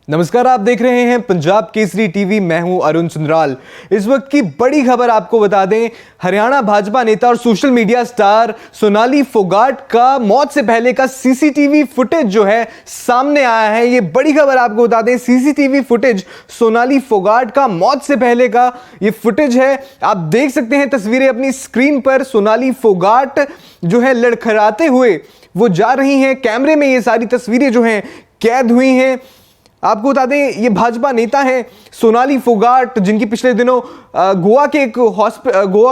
नमस्कार, आप देख रहे हैं पंजाब केसरी टीवी। मैं हूं अरुण सुंदराल। इस वक्त की बड़ी खबर आपको बता दें, हरियाणा भाजपा नेता और social media star Sonali Phogat का मौत से पहले का सीसीटीवी फुटेज जो है सामने आया है। ये बड़ी खबर आपको बता दें, सीसीटीवी फुटेज सोनाली फोगाट का मौत से पहले का ये फुटेज है। आप देख सकते हैं तस्वीरें अपनी स्क्रीन पर। सोनाली फोगाट जो है लड़खड़ाते हुए वो जा रही हैं। कैमरे में ये सारी तस्वीरें जो हैं कैद हुई हैं। आपको बता दें, ये भाजपा नेता हैं सोनाली फोगाट, जिनकी पिछले दिनों गोवा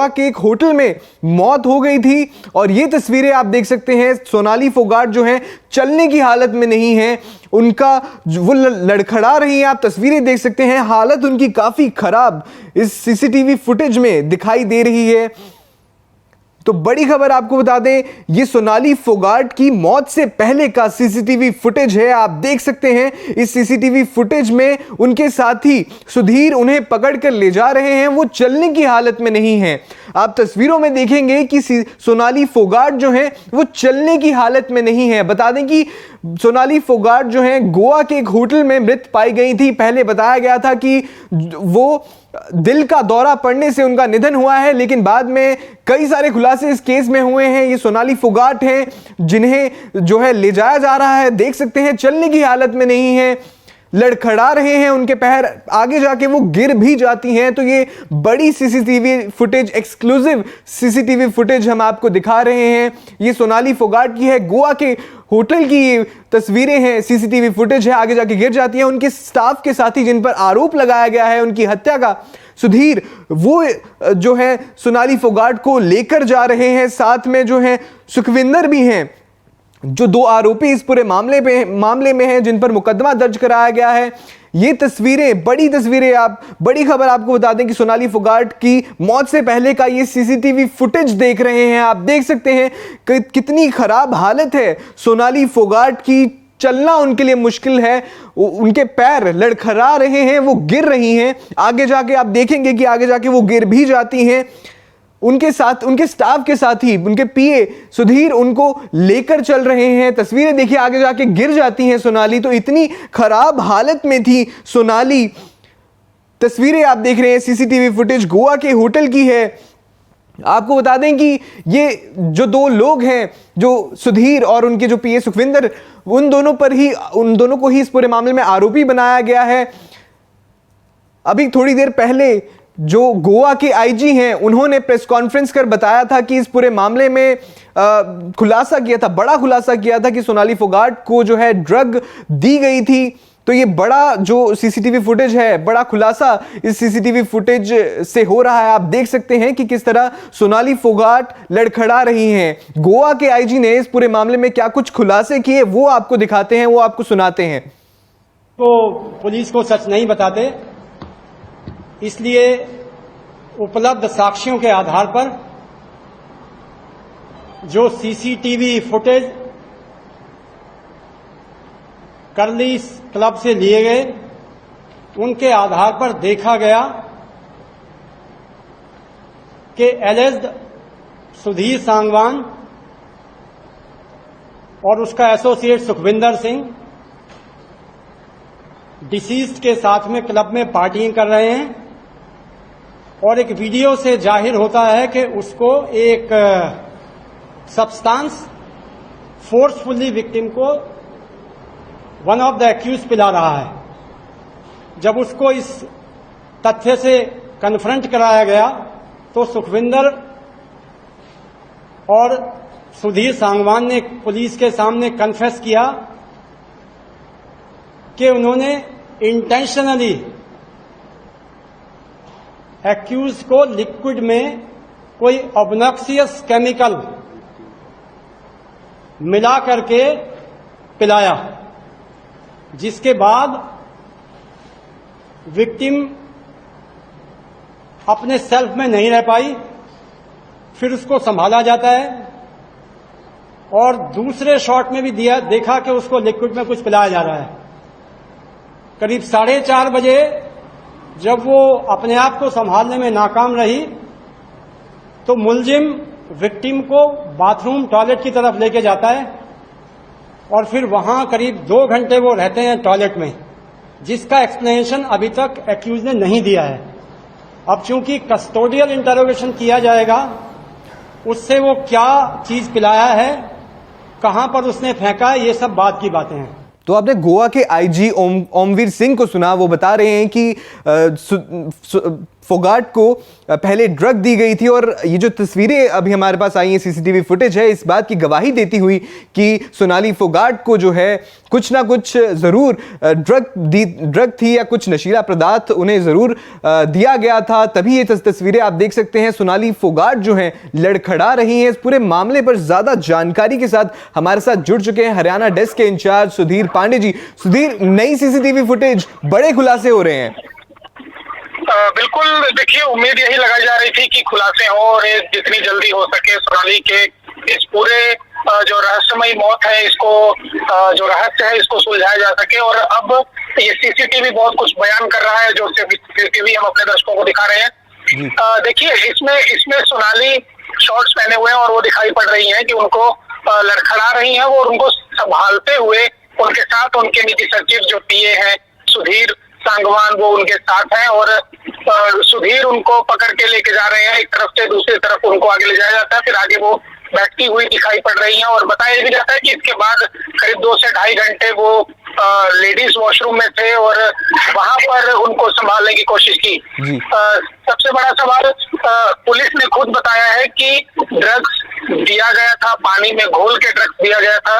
के एक होटल में मौत हो गई थी। और ये तस्वीरें आप देख सकते हैं, सोनाली फोगाट जो हैं चलने की हालत में नहीं है, उनका वो लड़खड़ा रही हैं। आप तस्वीरें देख सकते हैं, हालत उनकी काफी खराब इस सीसीटीवी फुटेज में दिखाई दे रही है। तो बड़ी खबर आपको बता दें, ये सोनाली फोगाट की मौत से पहले का सीसीटीवी फुटेज है। आप देख सकते हैं इस सीसीटीवी फुटेज में उनके साथी सुधीर उन्हें पकड़कर ले जा रहे हैं, वो चलने की हालत में नहीं है। आप तस्वीरों में देखेंगे कि सोनाली फोगाट जो है वो चलने की हालत में नहीं है। बता दें कि सोनाली फोगाट जो है गोवा के एक होटल में मृत पाई गई थी। पहले बताया गया था कि वो दिल का दौरा पड़ने से उनका निधन हुआ है, लेकिन बाद में कई सारे खुलासे इस केस में हुए हैं। ये सोनाली फोगाट हैं जिन्हें जो है ले जाया जा रहा है। देख सकते हैं चलने की हालत में नहीं है, लड़खड़ा रहे हैं उनके पैर, आगे जाके वो गिर भी जाती हैं। तो ये बड़ी CCTV footage, exclusive CCTV footage हम आपको दिखा रहे हैं। ये सोनाली फोगाट की है, गोवा के होटल की तस्वीरें हैं, सीसीटीवी फुटेज है। आगे जाके गिर जाती है। उनके स्टाफ के साथी जिन पर आरोप लगाया गया है उनकी हत्या का, सुधीर, वो जो है सोनाली फोगाट को लेकर जा रहे हैं। साथ में जो है सुखविंदर भी हैं, जो दो आरोपी इस पूरे मामले में हैं, जिन पर मुकदमा दर्ज कराया गया है। ये तस्वीरें, बड़ी तस्वीरें, बड़ी खबर आपको बता दें कि सोनाली फोगाट की मौत से पहले का ये सीसीटीवी फुटेज देख रहे हैं। आप देख सकते हैं कि कितनी खराब हालत है सोनाली फोगाट की, चलना उनके लिए मुश्किल है, उनके पैर लड़खड़ा रहे हैं, वो गिर रही हैं। आगे जाके आप देखेंगे कि आगे जाके वो गिर भी जाती हैं। उनके साथ, उनके स्टाफ के साथ ही उनके पीए सुधीर उनको लेकर चल रहे हैं। तस्वीरें देखिए, आगे जाके गिर जाती हैं सोनाली। तो इतनी खराब हालत में थी सोनाली। तस्वीरें आप देख रहे हैं, सीसीटीवी फुटेज गोवा के होटल की है। आपको बता दें कि ये जो दो लोग हैं, जो सुधीर और उनके जो पीए सुखविंदर, उन दोनों को ही इस पूरे मामले में आरोपी बनाया गया है। अभी थोड़ी देर पहले जो गोवा के आईजी हैं, उन्होंने प्रेस कॉन्फ्रेंस कर बताया था कि इस पूरे मामले में खुलासा किया था, बड़ा खुलासा किया था कि सोनाली फोगाट को जो है ड्रग दी गई थी। तो ये बड़ा जो सीसीटीवी फुटेज है, बड़ा खुलासा इस सीसीटीवी फुटेज से हो रहा है। आप देख सकते हैं कि किस तरह सोनाली फोगाट लड़खड़ा रही हैं। गोवा के आईजी ने इस पूरे मामले में क्या कुछ खुलासे किए, वो आपको दिखाते हैं, वो आपको सुनाते हैं। तो पुलिस को सच नहीं बताते, इसलिए उपलब्ध साक्ष्यों के आधार पर जो सीसीटीवी फुटेज करली क्लब से लिए गए, उनके आधार पर देखा गया कि एलिज्ड सुधीर सांगवान और उसका एसोसिएट सुखविंदर सिंह डिसीज्ड के साथ में क्लब में पार्टिंग कर रहे हैं। और एक वीडियो से जाहिर होता है कि उसको एक सब्सटेंस फोर्सफुली विक्टिम को वन ऑफ द एक्यूज पिला रहा है। जब उसको इस तथ्य से कन्फ्रंट कराया गया तो सुखविंदर और सुधीर सांगवान ने पुलिस के सामने कन्फेस किया कि उन्होंने इंटेंशनली एक्यूज को लिक्विड में कोई ऑब्नॉक्सियस केमिकल मिला करके पिलाया, जिसके बाद विक्टिम अपने सेल्फ में नहीं रह पाई। फिर उसको संभाला जाता है और दूसरे शॉट में भी देखा कि उसको लिक्विड में कुछ पिलाया जा रहा है। करीब 4:30 बजे जब वो अपने आप को संभालने में नाकाम रही तो मुलजिम विक्टिम को बाथरूम टॉयलेट की तरफ लेके जाता है और फिर वहां करीब 2 घंटे वो रहते हैं टॉयलेट में। जिसका एक्सप्लेनेशन अभी तक एक्यूज ने नहीं दिया है। अब चूंकि कस्टोडियल इंटरोगेशन किया जाएगा, उससे वो क्या चीज पिलाया है, कहां पर उसने फेंका, ये सब बाद की बातें हैं। तो आपने गोवा के आईजी ओमवीर सिंह को सुना, वो बता रहे हैं कि फोगाट को पहले ड्रग दी गई थी, और ये जो तस्वीरें अभी हमारे पास आई हैं, सीसीटीवी फुटेज है, इस बात की गवाही देती हुई कि सोनाली फोगाट को जो है कुछ ना कुछ ज़रूर ड्रग थी या कुछ नशीला पदार्थ उन्हें ज़रूर दिया गया था। तभी ये तस्वीरें आप देख सकते हैं। सोनाली फोगाट जो है लड़खड़ा रही हैं। इस पूरे मामले पर ज़्यादा जानकारी के साथ हमारे साथ जुड़ चुके हैं हरियाणा डेस्क के इंचार्ज सुधीर पांडे जी। सुधीर, नई सीसीटीवी फुटेज, बड़े खुलासे हो रहे हैं। बिल्कुल, देखिए, उम्मीद यही लगाई जा रही थी कि खुलासे हो और जितनी जल्दी हो सके सोनाली के इस पूरे जो रहस्यमयी मौत है, इसको जो रहस्य है, इसको सुलझाया जा सके। और अब ये सीसीटीवी बहुत कुछ बयान कर रहा है, जो सीसीटीवी हम अपने दर्शकों को दिखा रहे हैं। देखिए, इसमें सोनाली शॉर्ट्स पहने हुए हैं और वो दिखाई पड़ रही हैं कि उनको लड़खड़ा रही हैं वो, और उनको संभालते हुए उनके साथ उनके निजी सचिव जो पीए हैं सुधीर सांगवान, वो उनके साथ हैं। और सुधीर उनको पकड़ के लेके जा रहे हैं, एक तरफ से दूसरी तरफ उनको आगे ले जाया जाता है, फिर आगे वो बैठती हुई दिखाई पड़ रही हैं। और बताया भी जाता है कि इसके बाद करीब 2 से ढाई घंटे वो लेडीज वॉशरूम में थे और वहां पर उनको संभालने की कोशिश की। सबसे बड़ा सवाल, पुलिस ने खुद बताया है कि ड्रग्स दिया गया था, पानी में घोल के ड्रग्स दिया गया था,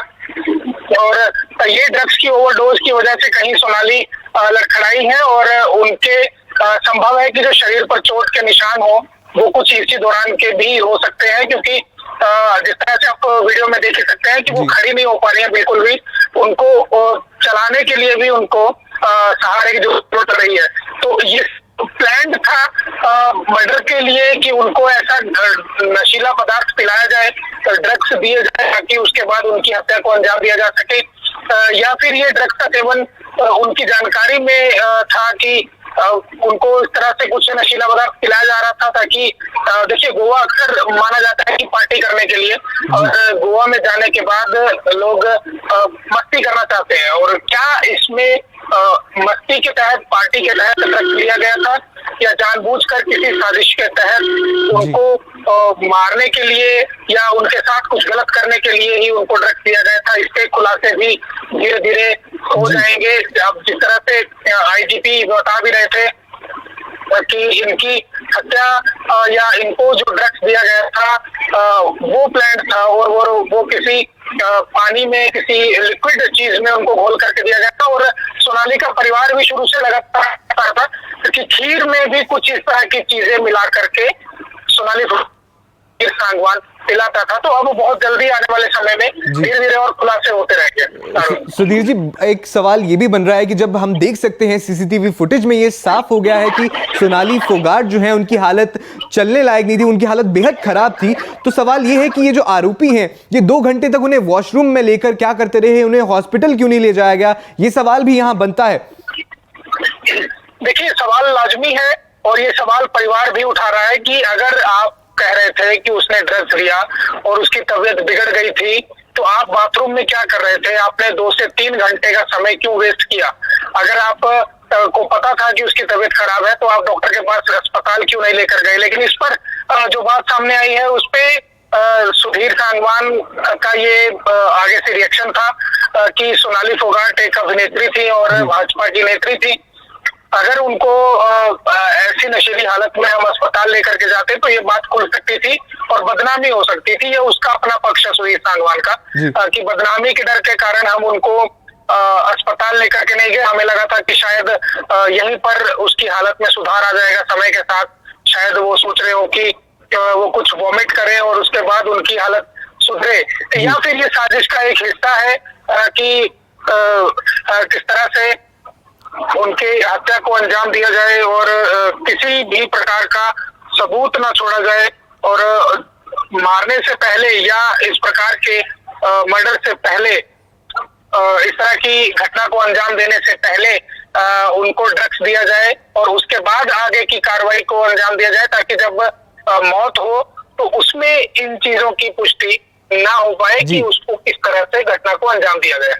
और ये ड्रग्स की ओवरडोज की वजह से कहीं सोनाली लड़खड़ाई है। और उनके संभव है कि जो शरीर पर चोट के निशान हो वो कुछ इसी दौरान के भी हो सकते हैं, क्योंकि जिस तरह से आप वीडियो में देख सकते हैं कि वो खड़ी नहीं हो पा रही है बिल्कुल भी, उनको चलाने के लिए भी उनको सहारे की जरूरत पड़ रही है। तो ये प्लान था मर्डर के लिए कि उनको ऐसा नशीला पदार्थ पिलाया जाए, ड्रग्स दिए जाए, ताकि उसके बाद उनकी हत्या को अंजाम दिया जा सके, या फिर ये ड्रग्स का सेवन उनकी जानकारी में था कि उनको इस तरह से कुछ नशीला पदार्थ पिलाया जा रहा था, ताकि देखिए, गोवा अक्सर माना जाता है कि पार्टी करने के लिए, और गोवा में जाने के बाद लोग मस्ती करना चाहते हैं। और क्या इसमें मस्ती के तहत, पार्टी के तहत ड्रग्स लिया गया था, या जानबूझकर किसी साजिश के तहत उनको मारने के लिए या उनके साथ कुछ गलत करने के लिए ही उनको ड्रग्स दिया गया था, इसके खुलासे भी धीरे धीरे हो जाएंगे। अब जिस तरह से आईजीपी बता भी रहे थे कि इनकी हत्या या इनको जो ड्रग्स दिया गया था वो प्लान था, और वो किसी पानी में, किसी लिक्विड चीज में उनको घोल करके दिया गया था। और सोनाली का परिवार भी शुरू से लगातार था कि खीर में भी कुछ इस तरह की चीजें मिला करके सोनाली सांगवान पिलाता था। तो अब बहुत जल्दी आने वाले समय में धीरे धीरे और खुलासे होते रहेंगे। सुधीर जी, एक सवाल ये भी बन रहा है कि जब हम देख सकते हैं सीसीटीवी फुटेज में, ये साफ हो गया है कि सोनाली फोगाट जो है उनकी हालत चलने लायक नहीं थी, उनकी हालत बेहद खराब थी। तो सवाल ये है कि ये जो आरोपी हैं, ये 2 घंटे तक उन्हें वॉशरूम में लेकर क्या करते रहे, उन्हें हॉस्पिटल क्यों नहीं ले जाया गया, ये सवाल भी यहाँ बनता है। देखिए, सवाल लाजमी है, और ये सवाल परिवार भी उठा रहा है कि अगर आप कह रहे थे कि उसने ड्रग्स लिया और उसकी तबीयत बिगड़ गई थी, तो आप बाथरूम में क्या कर रहे थे? आपने 2 से 3 घंटे का समय क्यों वेस्ट किया? अगर आप को पता था कि उसकी तबीयत खराब है, तो आप डॉक्टर के पास अस्पताल क्यों नहीं लेकर गए? लेकिन इस पर जो बात सामने आई है, उस पे सुधीर सांगवान का ये आगे से रिएक्शन था कि सोनाली फोगाट एक अभिनेत्री थी और भाजपा की नेत्री थी। अगर उनको ऐसी नशीली हालत में हम अस्पताल लेकर के जाते तो ये बात खुल सकती थी और बदनामी हो सकती थी। ये उसका अपना पक्ष है सुधीर सांगवान का कि बदनामी के डर के कारण हम उनको अस्पताल लेकर के नहीं गए। हमें लगा था कि शायद यहीं पर उसकी हालत में सुधार आ जाएगा समय के साथ। शायद वो सोच रहे हो कि वो कुछ वॉमिट करें और उसके बाद उनकी हालत सुधरे, या फिर ये साजिश का एक हिस्सा है कि किस तरह से उनके हत्या को अंजाम दिया जाए और किसी भी प्रकार का सबूत ना छोड़ा जाए, और मारने से पहले या इस प्रकार के मर्डर से पहले, इस तरह की घटना को अंजाम देने से पहले उनको ड्रग्स दिया जाए और उसके बाद आगे की कार्रवाई को अंजाम दिया जाए, ताकि जब मौत हो तो उसमें इन चीजों की पुष्टि ना हो पाए कि उसको किस तरह से घटना को अंजाम दिया गया।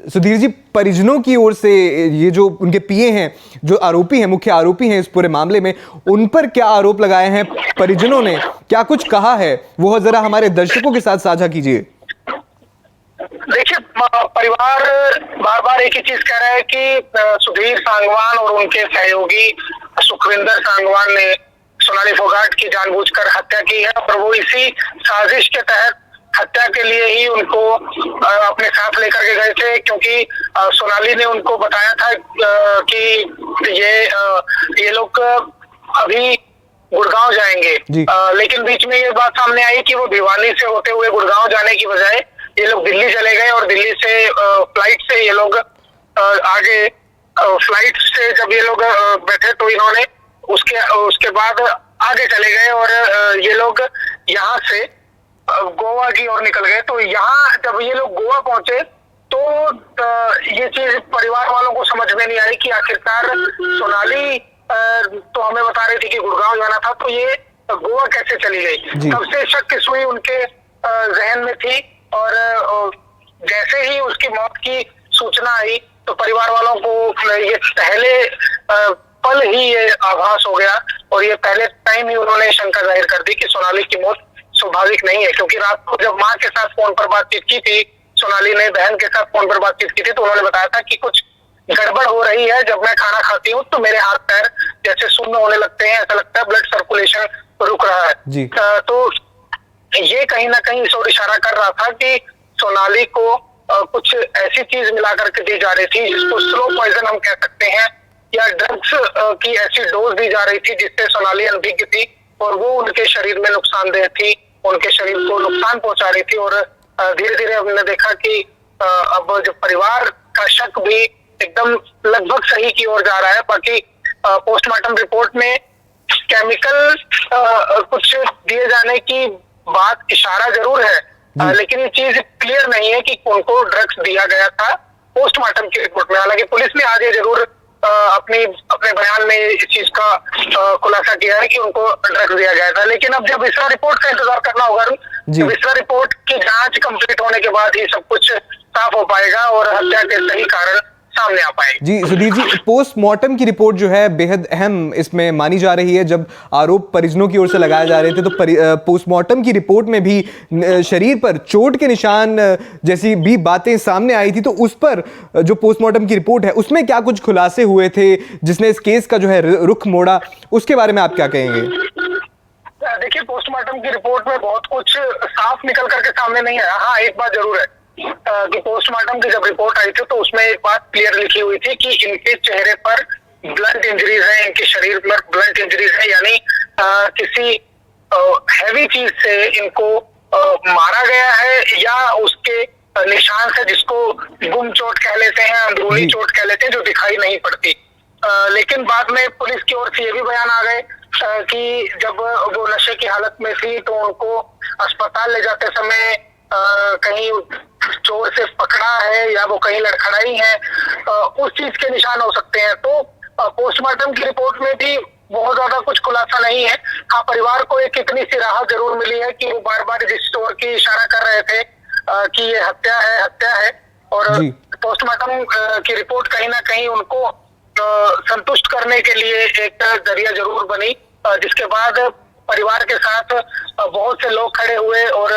सुधीर जी, परिजनों की ओर से ये जो उनके पीए हैं, जो आरोपी हैं, मुख्य आरोपी हैं इस पूरे मामले में, उन पर क्या आरोप लगाए हैं? परिजनों ने क्या कुछ कहा है, वो जरा हमारे दर्शकों के साथ साझा कीजिए। देखिए, परिवार बार बार एक ही चीज कह रहा है कि सुधीर सांगवान और उनके सहयोगी सुखविंदर सांगवान ने सोनाली फोगाट की जानबूझकर हत्या की है और वो इसी साजिश के तहत हत्या के लिए ही उनको अपने साथ लेकर के गए थे, क्योंकि सोनाली ने उनको बताया था कि ये लोग अभी गुड़गांव जाएंगे, लेकिन बीच में ये बात सामने आई कि वो भिवानी से होते हुए गुड़गांव जाने की बजाय ये लोग दिल्ली चले गए और दिल्ली से फ्लाइट से ये लोग आगे फ्लाइट से जब ये लोग बैठे तो इन्होंने उसके बाद आगे चले गए और ये लोग यहाँ से गोवा की ओर निकल गए। तो यहाँ जब ये लोग गोवा पहुंचे तो ये चीज परिवार वालों को समझ में नहीं आई कि आखिरकार सोनाली तो हमें बता रही थी कि गुड़गांव जाना था, तो ये गोवा कैसे चली गई। तब से शक की सुई उनके जहन में थी और जैसे ही उसकी मौत की सूचना आई तो परिवार वालों को ये पहले पल ही ये आभास हो गया और ये पहले टाइम ही उन्होंने शंका जाहिर कर दी कि सोनाली की मौत स्वाभाविक नहीं है, क्योंकि रात को जब माँ के साथ फोन पर बातचीत की थी, सोनाली ने बहन के साथ फोन पर बातचीत की थी, तो उन्होंने बताया था कि कुछ गड़बड़ हो रही है, जब मैं खाना खाती हूँ तो मेरे हाथ पैर जैसे सुन्न होने लगते हैं, ऐसा लगता है ब्लड सर्कुलेशन रुक रहा है। तो ये कहीं ना कहीं इस ओर इशारा कर रहा था कि सोनाली को कुछ ऐसी चीज मिला करके दी जा रही थी जिसको स्लो पॉइजन हम कह सकते हैं, या ड्रग्स की ऐसी डोज दी जा रही थी जिससे सोनाली अनभिज्ञ थी और वो उनके शरीर में नुकसानदेह थी, उनके शरीर को नुकसान पहुंचा रही थी। और धीरे धीरे हमने देखा कि अब जो परिवार का शक भी एकदम लगभग सही की ओर जा रहा है। बाकी पोस्टमार्टम रिपोर्ट में केमिकल कुछ दिए जाने की बात इशारा जरूर है, लेकिन ये चीज क्लियर नहीं है कि उनको ड्रग्स दिया गया था पोस्टमार्टम की रिपोर्ट में। हालांकि पुलिस ने आज ये जरूर अपने बयान में इस चीज का खुलासा किया है कि उनको ड्रग्स दिया गया था, लेकिन अब जब विस्रा रिपोर्ट का इंतजार करना होगा। विस्रा रिपोर्ट की जांच कंप्लीट होने के बाद ही सब कुछ साफ हो पाएगा और हत्या के सही कारण सामने आ पाएंगे। जी सुधीर जी, पोस्टमार्टम की रिपोर्ट जो है बेहद अहम इसमें मानी जा रही है। जब आरोप परिजनों की ओर से लगाए जा रहे थे तो पोस्टमार्टम की रिपोर्ट में भी शरीर पर चोट के निशान जैसी भी बातें सामने आई थी, तो उस पर जो पोस्टमार्टम की रिपोर्ट है उसमें क्या कुछ खुलासे हुए थे जिसने इस केस का जो है रुख मोड़ा, उसके बारे में आप क्या कहेंगे? देखिए, पोस्टमार्टम की रिपोर्ट में बहुत कुछ साफ निकल करके सामने नहीं आया। हाँ, एक बात जरूर है कि पोस्टमार्टम की जब रिपोर्ट आई थी तो उसमें एक बात क्लियर लिखी हुई थी कि इनके चेहरे पर ब्लंट इंजरीज है, इनके शरीर पर ब्लंट इंजरीज है, यानी किसी हैवी चीज से इनको मारा गया है या उसके निशान से, जिसको गुम चोट कह लेते हैं, अंदरूनी चोट कह लेते हैं, जो दिखाई नहीं पड़ती। लेकिन बाद में पुलिस की ओर से ये भी बयान आ गए कि जब वो नशे की हालत में थी तो उनको अस्पताल ले जाते समय कहीं चोर से पकड़ा है या वो कहीं लड़खड़ाई है, उस चीज के निशान हो सकते हैं। तो पोस्टमार्टम की रिपोर्ट में भी बहुत ज्यादा कुछ खुलासा नहीं है। हाँ, परिवार को एक इतनी सी राहत जरूर मिली है कि वो बार बार जिस स्टोर की इशारा कर रहे थे कि ये हत्या है और पोस्टमार्टम की रिपोर्ट कहीं ना कहीं उनको संतुष्ट करने के लिए एक जरिया जरूर बनी, जिसके बाद परिवार के साथ बहुत से लोग खड़े हुए और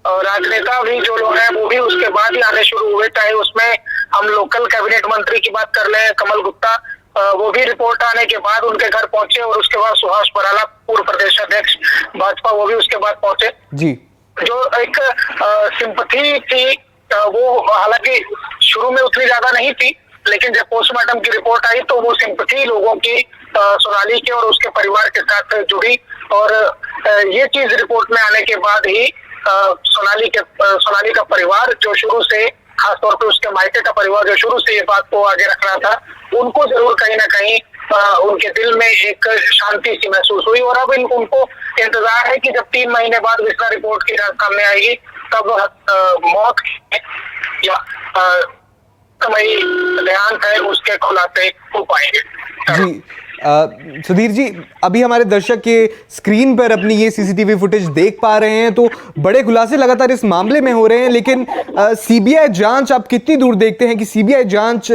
राजनेता भी जो लोग हैं वो भी उसके बाद ही आने शुरू हुए। चाहे उसमें हम लोकल कैबिनेट मंत्री की बात कर लें, कमल गुप्ता, वो भी रिपोर्ट आने के बाद उनके घर पहुंचे और उसके बाद सुभाष बराला, पूर्व प्रदेश अध्यक्ष भाजपा, वो भी उसके बाद पहुंचे। जी, जो एक सिंपथी थी वो हालांकि शुरू में उतनी ज्यादा नहीं थी, लेकिन जब पोस्टमार्टम की रिपोर्ट आई तो वो सिंपथी लोगों की सोनाली के और उसके परिवार के साथ जुड़ी और ये चीज रिपोर्ट में आने के बाद ही सोनाली का परिवार जो शुरू से, खासतौर पे उसके मायके का परिवार जो शुरू से ये बात को आगे रख रहा था, उनको जरूर कहीं ना कहीं उनके दिल में एक शांति सी महसूस हुई। और अब उनको इंतजार है कि जब 3 महीने बाद विस्रा रिपोर्ट की सामने आएगी तब मौत या देहांत है उसके खुलासे हो पाएंगे। जी सुधीर जी, अभी हमारे दर्शक के स्क्रीन पर अपनी ये सीसीटीवी फुटेज देख पा रहे हैं, तो बड़े खुलासे लगातार इस मामले में हो रहे हैं, लेकिन सीबीआई जांच आप कितनी दूर देखते हैं कि सीबीआई जांच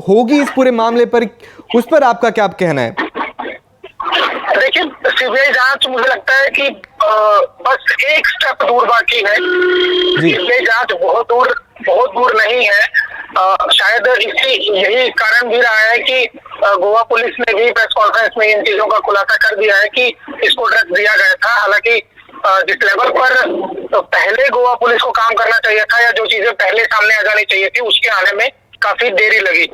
होगी इस पूरे मामले पर, उस पर आपका क्या कहना है? देखिए, सीबीआई जांच मुझे लगता है कि बस एक स्टेप दूर बाकी है। सीबीआई जांच बहुत दूर नहीं है। शायद यही कारण भी रहा है कि गोवा पुलिस ने भी प्रेस कॉन्फ्रेंस में इन चीजों का खुलासा कर दिया है कि इसको ड्रग्स दिया गया था। हालांकि जिस लेवल पर पहले गोवा पुलिस को काम करना चाहिए था या जो चीजें पहले सामने आ जानी चाहिए थी, उसके आने में काफी देरी लगी।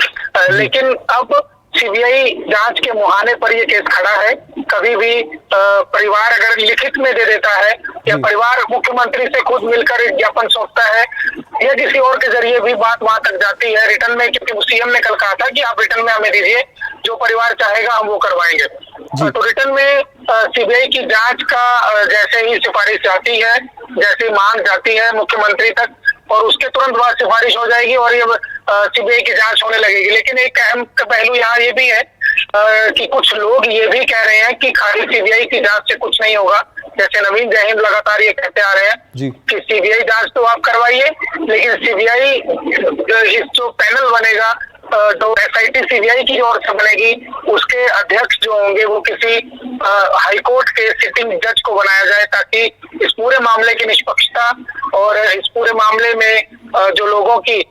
लेकिन अब सीबीआई जांच के मुहाने पर ये केस खड़ा है। कभी भी परिवार अगर लिखित में दे देता है या परिवार मुख्यमंत्री से खुद मिलकर एक ज्ञापन सौंपता है या किसी और के जरिए भी बात वहां तक जाती है रिटर्न में, क्योंकि सीएम ने कल कहा था कि आप रिटर्न में हमें दीजिए, जो परिवार चाहेगा हम वो करवाएंगे। तो रिटर्न में सीबीआई की जांच का जैसे ही सिफारिश जाती है, जैसे मांग जाती है मुख्यमंत्री तक, और उसके तुरंत बाद सिफारिश हो जाएगी और ये सीबीआई की जांच होने लगेगी। लेकिन एक अहम पहलू यहाँ ये भी है कि कुछ लोग ये भी कह रहे हैं कि खाली सीबीआई की जांच से कुछ नहीं होगा। जैसे नवीन जयहिंद लगातार ये कहते आ रहे हैं कि सीबीआई जांच तो आप करवाइए, लेकिन सीबीआई इस जो पैनल बनेगा, तो एसआईटी सीबीआई की ओर से बनेगी, उसके अध्यक्ष जो होंगे वो किसी हाईकोर्ट के सिटिंग जज को बनाया जाए, ताकि इस पूरे मामले की निष्पक्षता और इस पूरे मामले में जो लोगों की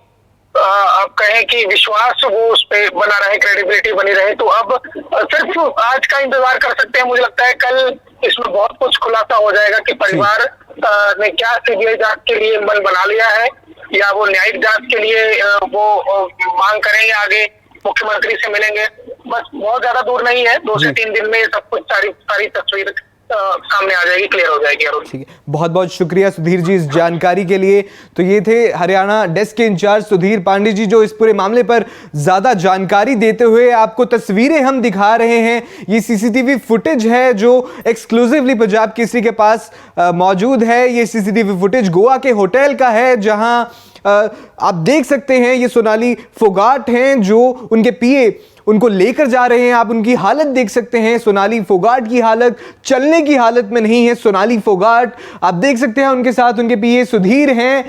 आप कहें कि विश्वास वो उस पे बना रहे, क्रेडिबिलिटी बनी रहे। तो अब सिर्फ आज का इंतजार कर सकते हैं। मुझे लगता है कल इसमें बहुत कुछ खुलासा हो जाएगा कि परिवार ने क्या सीबीआई जांच के लिए मन बना लिया है या वो न्यायिक जांच के लिए वो मांग करेंगे, आगे मुख्यमंत्री से मिलेंगे। बस बहुत ज्यादा दूर नहीं है, 2 से 3 दिन में सब कुछ सारी तस्वीर सामने आ जाएगी, क्लियर हो जाएगी। ठीक है, बहुत बहुत शुक्रिया सुधीर जी इस जानकारी के लिए। तो ये थे हरियाणा डेस्क के इंचार्ज सुधीर पांडे जी, जो इस पूरे मामले पर ज्यादा जानकारी देते हुए आपको तस्वीरें हम दिखा रहे हैं। ये सीसीटीवी फुटेज है जो एक्सक्लूसिवली पंजाब केसरी के पास मौजूद है। ये सीसीटीवी फुटेज गोवा के होटल का है, जहां आप देख सकते हैं ये सोनाली फोगाट हैं जो उनके पीए उनको लेकर जा रहे हैं। आप उनकी हालत देख सकते हैं, सोनाली फोगाट की हालत चलने की हालत में नहीं है। सोनाली फोगाट आप देख सकते हैं, उनके साथ उनके पीए सुधीर हैं।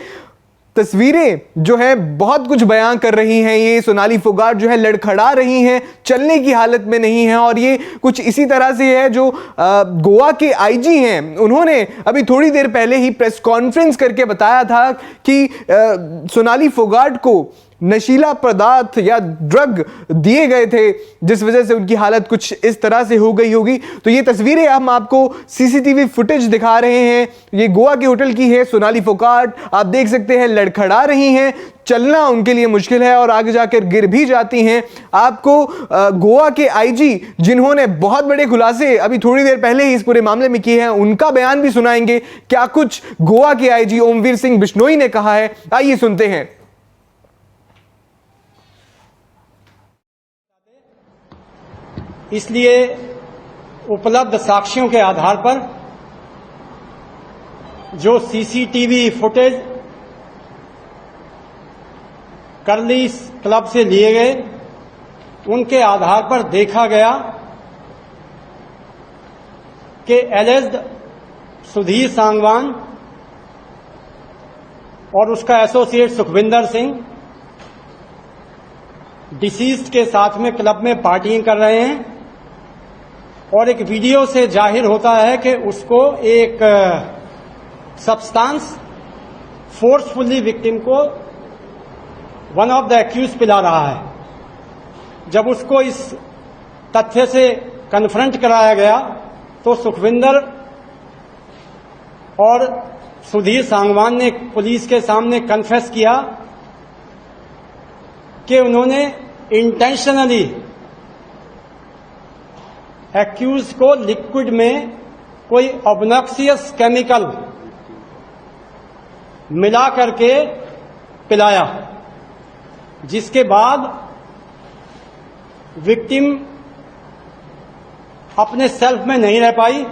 तस्वीरें जो है बहुत कुछ बयां कर रही हैं। ये सोनाली फोगाट जो है लड़खड़ा रही हैं, चलने की हालत में नहीं है। और ये कुछ इसी तरह से है जो गोवा के आईजी हैं, उन्होंने अभी थोड़ी देर पहले ही प्रेस कॉन्फ्रेंस करके बताया था कि सोनाली फोगाट को नशीला पदार्थ या ड्रग दिए गए थे, जिस वजह से उनकी हालत कुछ इस तरह से हो गई होगी। तो ये तस्वीरें हम आपको सीसीटीवी फुटेज दिखा रहे हैं। ये गोवा के होटल की है। सोनाली फोगाट आप देख सकते हैं लड़खड़ा रही हैं, चलना उनके लिए मुश्किल है और आगे जाकर गिर भी जाती हैं। आपको गोवा के आईजी, जिन्होंने बहुत बड़े खुलासे अभी थोड़ी देर पहले ही इस पूरे मामले में किए हैं, उनका बयान भी सुनाएंगे। क्या कुछ गोवा के आईजी ओमवीर सिंह बिश्नोई ने कहा है, आइए सुनते हैं। इसलिए उपलब्ध साक्ष्यों के आधार पर जो सीसीटीवी फुटेज करली क्लब से लिए गए, उनके आधार पर देखा गया कि एलिज्ड सुधीर सांगवान और उसका एसोसिएट सुखविंदर सिंह डिसीज्ड के साथ में क्लब में पार्टिंग कर रहे हैं और एक वीडियो से जाहिर होता है कि उसको एक सब्सटेंस फोर्सफुली विक्टिम को वन ऑफ द एक्यूज पिला रहा है। जब उसको इस तथ्य से कन्फ्रंट कराया गया तो सुखविंदर और सुधीर सांगवान ने पुलिस के सामने कन्फेस किया कि उन्होंने इंटेंशनली एक्यूज को लिक्विड में कोई ऑब्नॉक्सियस केमिकल मिला करके पिलाया, जिसके बाद विक्टिम अपने सेल्फ में नहीं रह पाई।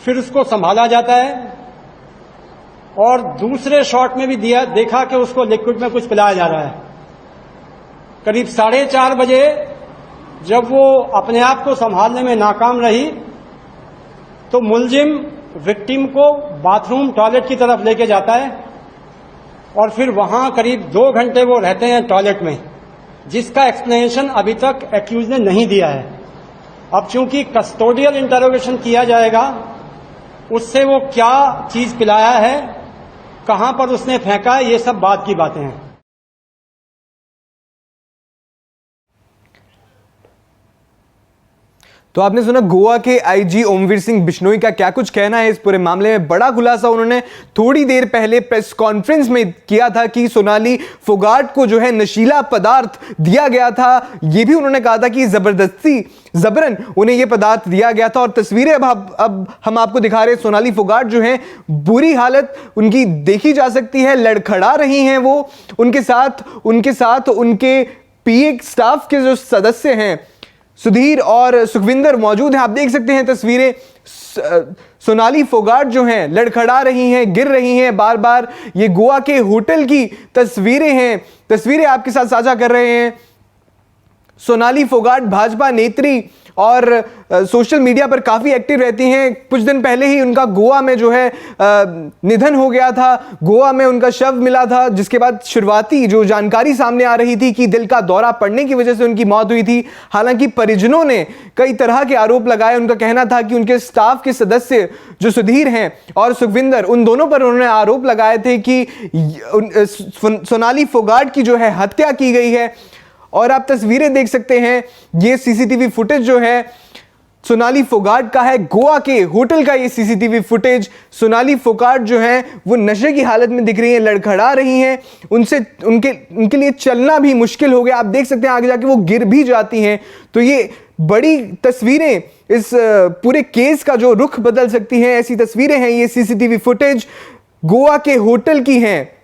फिर उसको संभाला जाता है और दूसरे शॉट में भी देखा कि उसको लिक्विड में कुछ पिलाया जा रहा है। करीब 4:30 बजे जब वो अपने आप को संभालने में नाकाम रही तो मुलजिम विक्टिम को बाथरूम टॉयलेट की तरफ लेके जाता है और फिर वहां करीब 2 घंटे वो रहते हैं टॉयलेट में, जिसका एक्सप्लेनेशन अभी तक एक्यूज ने नहीं दिया है। अब चूंकि कस्टोडियल इंटरोगेशन किया जाएगा, उससे वो क्या चीज पिलाया है, कहां पर उसने फेंका है, ये सब बात की बातें हैं। तो आपने सुना गोवा के आईजी ओमवीर सिंह बिश्नोई का क्या कुछ कहना है इस पूरे मामले में। बड़ा खुलासा उन्होंने थोड़ी देर पहले प्रेस कॉन्फ्रेंस में किया था कि सोनाली फोगाट को जो है नशीला पदार्थ दिया गया था। यह भी उन्होंने कहा था कि जबरन उन्हें यह पदार्थ दिया गया था। और तस्वीरें अब हम आपको दिखा रहे हैं। सोनाली फोगाट जो है बुरी हालत उनकी देखी जा सकती है, लड़खड़ा रही हैं वो। उनके साथ उनके पीए स्टाफ के जो सदस्य हैं सुधीर और सुखविंदर मौजूद हैं। आप देख सकते हैं तस्वीरें। सोनाली फोगाट जो हैं लड़खड़ा रही हैं, गिर रही हैं बार बार। ये गोवा के होटल की तस्वीरें हैं, तस्वीरें आपके साथ साझा कर रहे हैं। सोनाली फोगाट भाजपा नेत्री और सोशल मीडिया पर काफ़ी एक्टिव रहती हैं। कुछ दिन पहले ही उनका गोवा में जो है निधन हो गया था। गोवा में उनका शव मिला था, जिसके बाद शुरुआती जो जानकारी सामने आ रही थी कि दिल का दौरा पड़ने की वजह से उनकी मौत हुई थी। हालांकि परिजनों ने कई तरह के आरोप लगाए। उनका कहना था कि उनके स्टाफ के सदस्य जो सुधीर हैं और सुखविंदर, उन दोनों पर उन्होंने आरोप लगाए थे कि सोनाली फोगाट की जो है हत्या की गई है। और आप तस्वीरें देख सकते हैं, ये सीसीटीवी फुटेज जो है सोनाली फोगाट का है। गोवा के होटल का ये सीसीटीवी फुटेज। सोनाली फोगाट जो है वो नशे की हालत में दिख रही है, लड़खड़ा रही हैं। उनके लिए चलना भी मुश्किल हो गया। आप देख सकते हैं आगे जाके वो गिर भी जाती हैं। तो ये बड़ी तस्वीरें इस पूरे केस का जो रुख बदल सकती हैं, ऐसी तस्वीरें हैं। ये सीसीटीवी फुटेज गोवा के होटल की हैं।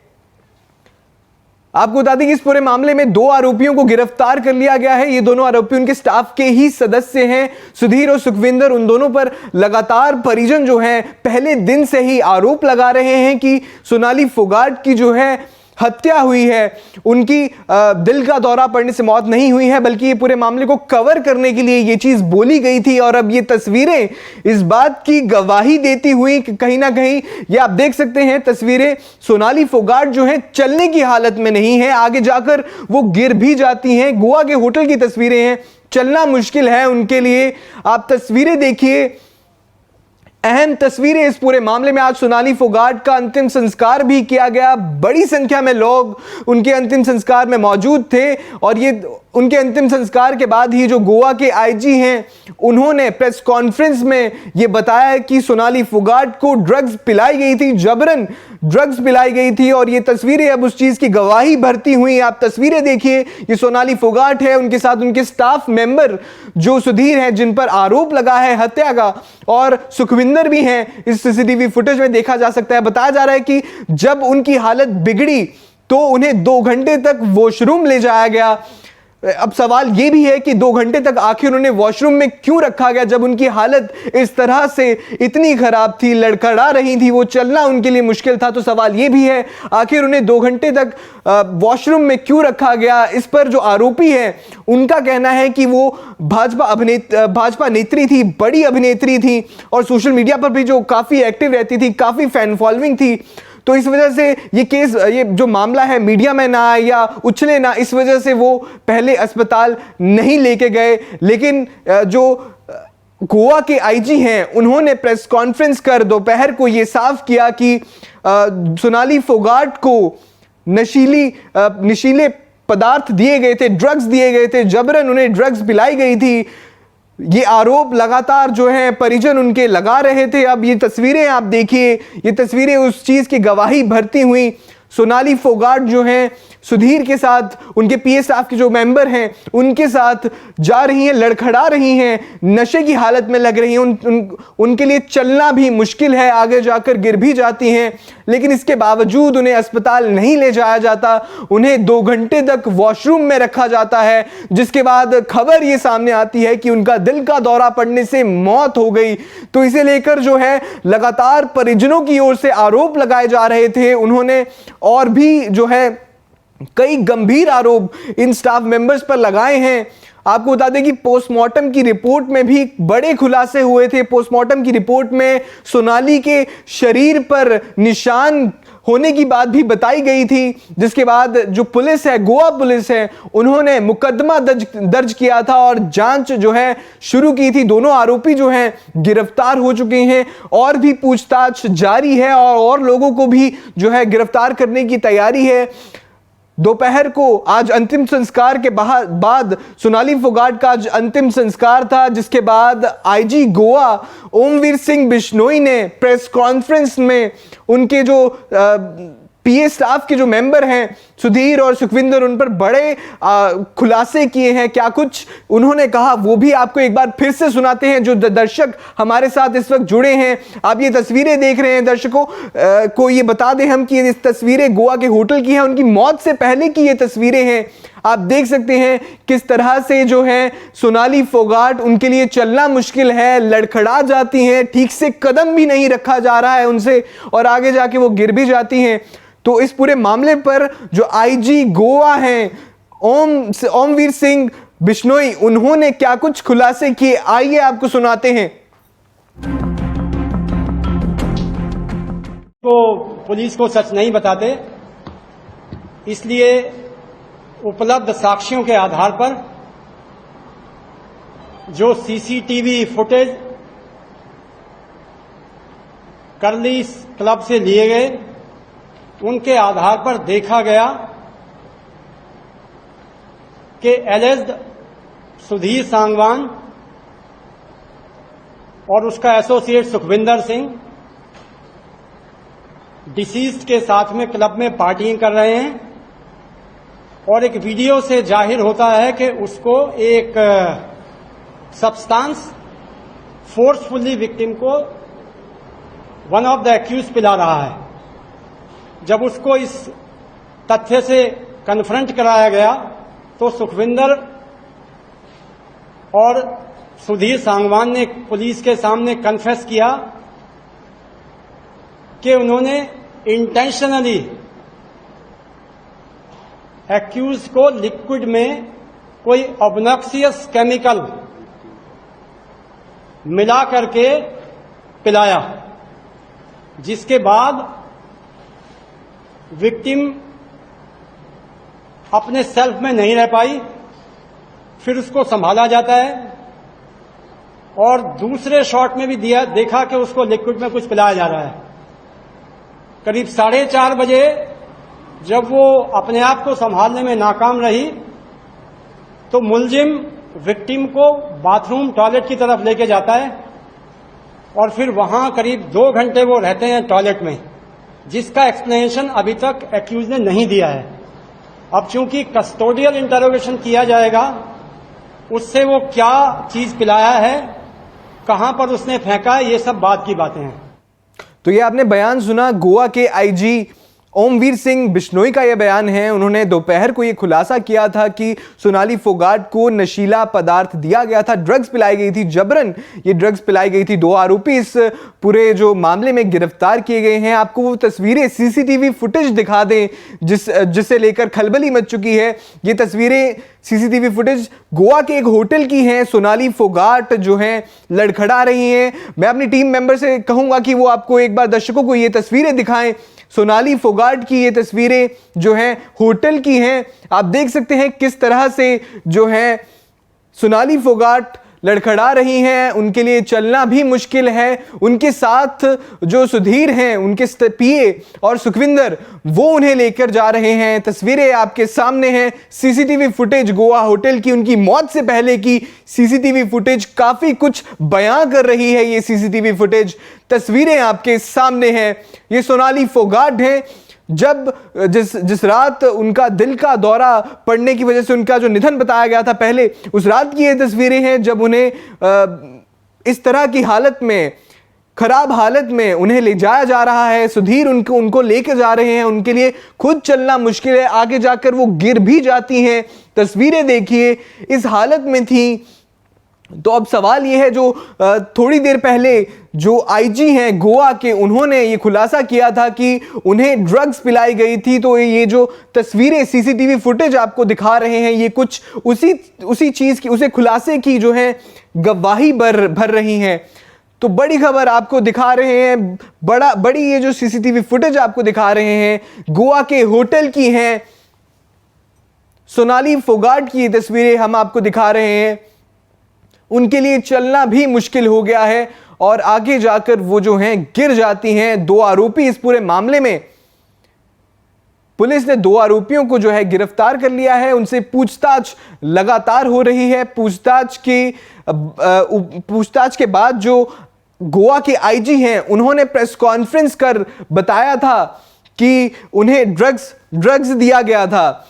आपको बता दें कि इस पूरे मामले में 2 आरोपियों को गिरफ्तार कर लिया गया है। ये दोनों आरोपी उनके स्टाफ के ही सदस्य हैं, सुधीर और सुखविंदर। उन दोनों पर लगातार परिजन जो हैं पहले दिन से ही आरोप लगा रहे हैं कि सोनाली फोगाट की जो है हत्या हुई है। उनकी दिल का दौरा पड़ने से मौत नहीं हुई है, बल्कि ये पूरे मामले को कवर करने के लिए ये चीज बोली गई थी। और अब ये तस्वीरें इस बात की गवाही देती हुई कहीं ना कहीं, ये आप देख सकते हैं तस्वीरें, सोनाली फोगाट जो है चलने की हालत में नहीं है। आगे जाकर वो गिर भी जाती हैं। गोवा के होटल की तस्वीरें हैं, चलना मुश्किल है उनके लिए। आप तस्वीरें देखिए, अहम तस्वीरें इस पूरे मामले में। आज सोनाली फोगाट का अंतिम संस्कार भी किया गया। बड़ी संख्या में लोग उनके अंतिम संस्कार में मौजूद थे। और ये उनके अंतिम संस्कार के बाद ही जो गोवा के आईजी हैं, उन्होंने प्रेस कॉन्फ्रेंस में ये बताया कि सोनाली फोगाट को ड्रग्स पिलाई गई थी, जबरन ड्रग्स पिलाई गई थी। और ये तस्वीरें अब उस चीज की गवाही भरती हुई। आप तस्वीरें देखिए, ये सोनाली फोगाट है, उनके साथ उनके स्टाफ मेंबर जो सुधीर हैं, जिन पर आरोप लगा है हत्या का, और सुखविंदर भी हैं। इस सीसीटीवी फुटेज में देखा जा सकता है। बताया जा रहा है कि जब उनकी हालत बिगड़ी तो उन्हें 2 घंटे तक वॉशरूम ले जाया गया। अब सवाल यह भी है कि 2 घंटे तक आखिर उन्हें वॉशरूम में क्यों रखा गया, जब उनकी हालत इस तरह से इतनी खराब थी, लड़खड़ा रही थी, वो चलना उनके लिए मुश्किल था। तो सवाल यह भी है आखिर उन्हें 2 घंटे तक वॉशरूम में क्यों रखा गया। इस पर जो आरोपी है उनका कहना है कि वो भाजपा नेत्री थी, बड़ी अभिनेत्री थी, और सोशल मीडिया पर भी जो काफी एक्टिव रहती थी, काफी फैन फॉलोइंग थी। तो इस वजह से ये केस, ये जो मामला है मीडिया में ना आए या उछले ना, इस वजह से वो पहले अस्पताल नहीं लेके गए। लेकिन जो गोवा के आईजी हैं, उन्होंने प्रेस कॉन्फ्रेंस कर दोपहर को ये साफ किया कि सोनाली फोगाट को नशीले पदार्थ दिए गए थे, ड्रग्स दिए गए थे, जबरन उन्हें ड्रग्स पिलाई गई थी। ये आरोप लगातार जो है परिजन उनके लगा रहे थे। अब ये तस्वीरें आप देखिए, ये तस्वीरें उस चीज की गवाही भरती हुई। सोनाली फोगाट जो हैं सुधीर के साथ, उनके पीए स्टाफ के जो मेंबर हैं उनके साथ जा रही हैं, लड़खड़ा रही हैं, नशे की हालत में लग रही हैं। उनके लिए चलना भी मुश्किल है, आगे जाकर गिर भी जाती हैं। लेकिन इसके बावजूद उन्हें अस्पताल नहीं ले जाया जाता, उन्हें 2 घंटे तक वॉशरूम में रखा जाता है। जिसके बाद खबर ये सामने आती है कि उनका दिल का दौरा पड़ने से मौत हो गई। तो इसे लेकर जो है लगातार परिजनों की ओर से आरोप लगाए जा रहे थे। उन्होंने और भी जो है कई गंभीर आरोप इन स्टाफ मेंबर्स पर लगाए हैं। आपको बता दें कि पोस्टमार्टम की रिपोर्ट में भी बड़े खुलासे हुए थे। पोस्टमार्टम की रिपोर्ट में सोनाली के शरीर पर निशान होने की बात भी बताई गई थी, जिसके बाद जो पुलिस है, गोवा पुलिस है, उन्होंने मुकदमा दर्ज किया था और जांच जो है शुरू की थी। दोनों आरोपी जो हैं गिरफ्तार हो चुके हैं और भी पूछताछ जारी है और लोगों को भी जो है गिरफ्तार करने की तैयारी है। दोपहर को आज अंतिम संस्कार के बाद सोनाली फोगाट का आज अंतिम संस्कार था, जिसके बाद आईजी गोवा ओमवीर सिंह बिश्नोई ने प्रेस कॉन्फ्रेंस में उनके जो पीए स्टाफ के जो मेंबर हैं सुधीर और सुखविंदर, उन पर बड़े खुलासे किए हैं। क्या कुछ उन्होंने कहा वो भी आपको एक बार फिर से सुनाते हैं। जो दर्शक हमारे साथ इस वक्त जुड़े हैं, आप ये तस्वीरें देख रहे हैं, दर्शकों को ये बता दें हम कि इस तस्वीरें गोवा के होटल की हैं, उनकी मौत से पहले की ये तस्वीरें हैं। आप देख सकते हैं किस तरह से जो है सोनाली फोगाट, उनके लिए चलना मुश्किल है, लड़खड़ा जाती हैं, ठीक से कदम भी नहीं रखा जा रहा है उनसे और आगे जाके वो गिर भी जाती हैं। तो इस पूरे मामले पर जो आईजी गोवा हैं ओमवीर सिंह बिश्नोई, उन्होंने क्या कुछ खुलासे किए, आइए आपको सुनाते हैं। तो पुलिस को सच नहीं बताते, इसलिए उपलब्ध साक्ष्यों के आधार पर जो सीसीटीवी फुटेज करली क्लब से लिए गए, उनके आधार पर देखा गया कि एलेज्ड सुधीर सांगवान और उसका एसोसिएट सुखविंदर सिंह डिसीज्ड के साथ में क्लब में पार्टिंग कर रहे हैं और एक वीडियो से जाहिर होता है कि उसको एक सब्सटेंस फोर्सफुली विक्टिम को वन ऑफ द एक्यूज पिला रहा है। जब उसको इस तथ्य से कन्फ्रंट कराया गया तो सुखविंदर और सुधीर सांगवान ने पुलिस के सामने कन्फेस किया कि उन्होंने इंटेंशनली एक्यूज को लिक्विड में कोई ऑब्नॉक्सियस केमिकल मिला करके पिलाया, जिसके बाद विक्टिम अपने सेल्फ में नहीं रह पाई। फिर उसको संभाला जाता है और दूसरे शॉट में भी देखा कि उसको लिक्विड में कुछ पिलाया जा रहा है। करीब 4:30 बजे जब वो अपने आप को संभालने में नाकाम रही तो मुलजिम विक्टिम को बाथरूम टॉयलेट की तरफ लेके जाता है और फिर वहां करीब 2 घंटे वो रहते हैं टॉयलेट में, जिसका एक्सप्लेनेशन अभी तक एक्यूज ने नहीं दिया है। अब चूंकि कस्टोडियल इंटरोगेशन किया जाएगा, उससे वो क्या चीज पिलाया है, कहां पर उसने फेंका है, ये सब बात की बातें हैं। तो ये आपने बयान सुना गोवा के आईजी ओमवीर सिंह बिश्नोई का यह बयान है। उन्होंने दोपहर को यह खुलासा किया था कि सोनाली फोगाट को नशीला पदार्थ दिया गया था, ड्रग्स पिलाई गई थी, जबरन ये ड्रग्स पिलाई गई थी। 2 आरोपी इस पूरे जो मामले में गिरफ्तार किए गए हैं। आपको वो तस्वीरें, सीसीटीवी फुटेज दिखा दें जिसे लेकर खलबली मच चुकी है। ये तस्वीरें सीसीटीवी फुटेज गोवा के एक होटल की हैं। सोनाली फोगाट जो हैं लड़खड़ा रही हैं। मैं अपनी टीम मेंबर से कहूंगा कि वो आपको एक बार दर्शकों को ये तस्वीरें दिखाएं। सोनाली फोगाट की ये तस्वीरें जो हैं होटल की हैं। आप देख सकते हैं किस तरह से जो है सोनाली फोगाट लड़खड़ा रही हैं, उनके लिए चलना भी मुश्किल है। उनके साथ जो सुधीर हैं, उनके पीए और सुखविंदर, वो उन्हें लेकर जा रहे हैं। तस्वीरें आपके सामने हैं, सीसीटीवी फुटेज गोवा होटल की, उनकी मौत से पहले की सीसीटीवी फुटेज काफी कुछ बयां कर रही है। ये सीसीटीवी फुटेज तस्वीरें आपके सामने हैं। ये सोनाली फोगाट हैं। जब जिस रात उनका दिल का दौरा पड़ने की वजह से उनका जो निधन बताया गया था पहले, उस रात की ये तस्वीरें हैं जब उन्हें इस तरह की हालत में, खराब हालत में उन्हें ले जाया जा रहा है। सुधीर उनको लेके जा रहे हैं, उनके लिए खुद चलना मुश्किल है, आगे जाकर वो गिर भी जाती हैं। तस्वीरें देखिए, इस हालत में थी तो अब सवाल ये है, जो थोड़ी देर पहले जो आईजी हैं गोवा के, उन्होंने ये खुलासा किया था कि उन्हें ड्रग्स पिलाई गई थी। तो ये जो तस्वीरें, सीसीटीवी फुटेज आपको दिखा रहे हैं, ये कुछ उसी चीज की, उसे खुलासे की जो है गवाही भर रही हैं। तो बड़ी खबर आपको दिखा रहे हैं, बड़ी ये जो सीसीटीवी फुटेज आपको दिखा रहे हैं गोवा के होटल की हैं। सोनाली फोगाट की ये तस्वीरें हम आपको दिखा रहे हैं। उनके लिए चलना भी मुश्किल हो गया है और आगे जाकर वो जो हैं गिर जाती हैं। 2 आरोपी इस पूरे मामले में, पुलिस ने 2 आरोपियों को जो है गिरफ्तार कर लिया है। उनसे पूछताछ लगातार हो रही है। पूछताछ के बाद जो गोवा के आईजी हैं, उन्होंने प्रेस कॉन्फ्रेंस कर बताया था कि उन्हें ड्रग्स दिया गया था।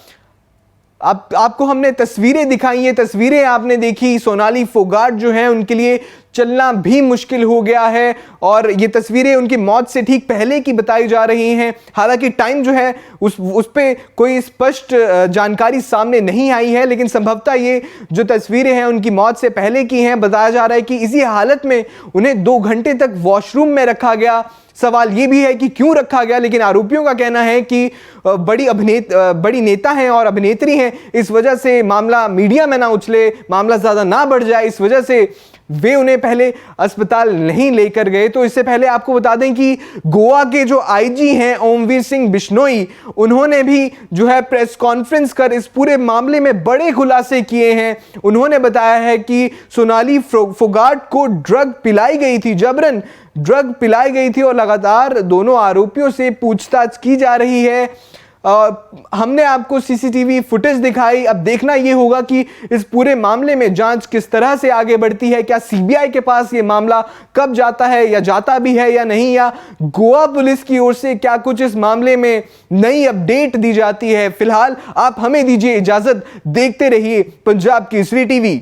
आपको हमने तस्वीरें दिखाई, ये तस्वीरें आपने देखी। सोनाली फोगाट जो है, उनके लिए चलना भी मुश्किल हो गया है और ये तस्वीरें उनकी मौत से ठीक पहले की बताई जा रही हैं। हालांकि टाइम जो है उस पे कोई स्पष्ट जानकारी सामने नहीं आई है, लेकिन संभवतः ये जो तस्वीरें हैं उनकी मौत से पहले की हैं। बताया जा रहा है कि इसी हालत में उन्हें 2 घंटे तक वॉशरूम में रखा गया। सवाल ये भी है कि क्यों रखा गया, लेकिन आरोपियों का कहना है कि बड़ी नेता हैं और अभिनेत्री हैं, इस वजह से मामला मीडिया में ना उछले, मामला ज़्यादा ना बढ़ जाए, इस वजह से वे उन्हें पहले अस्पताल नहीं लेकर गए। तो इससे पहले आपको बता दें कि गोवा के जो आईजी हैं ओमवीर सिंह बिश्नोई, उन्होंने भी जो है प्रेस कॉन्फ्रेंस कर इस पूरे मामले में बड़े खुलासे किए हैं। उन्होंने बताया है कि सोनाली फोगाट को ड्रग पिलाई गई थी, जबरन ड्रग पिलाई गई थी और लगातार दोनों आरोपियों से पूछताछ की जा रही है। हमने आपको सीसीटीवी फुटेज दिखाई। अब देखना यह होगा कि इस पूरे मामले में जांच किस तरह से आगे बढ़ती है। क्या सीबीआई के पास यह मामला कब जाता है, या जाता भी है या नहीं, या गोवा पुलिस की ओर से क्या कुछ इस मामले में नई अपडेट दी जाती है। फिलहाल आप हमें दीजिए इजाजत, देखते रहिए पंजाब केसरी टीवी।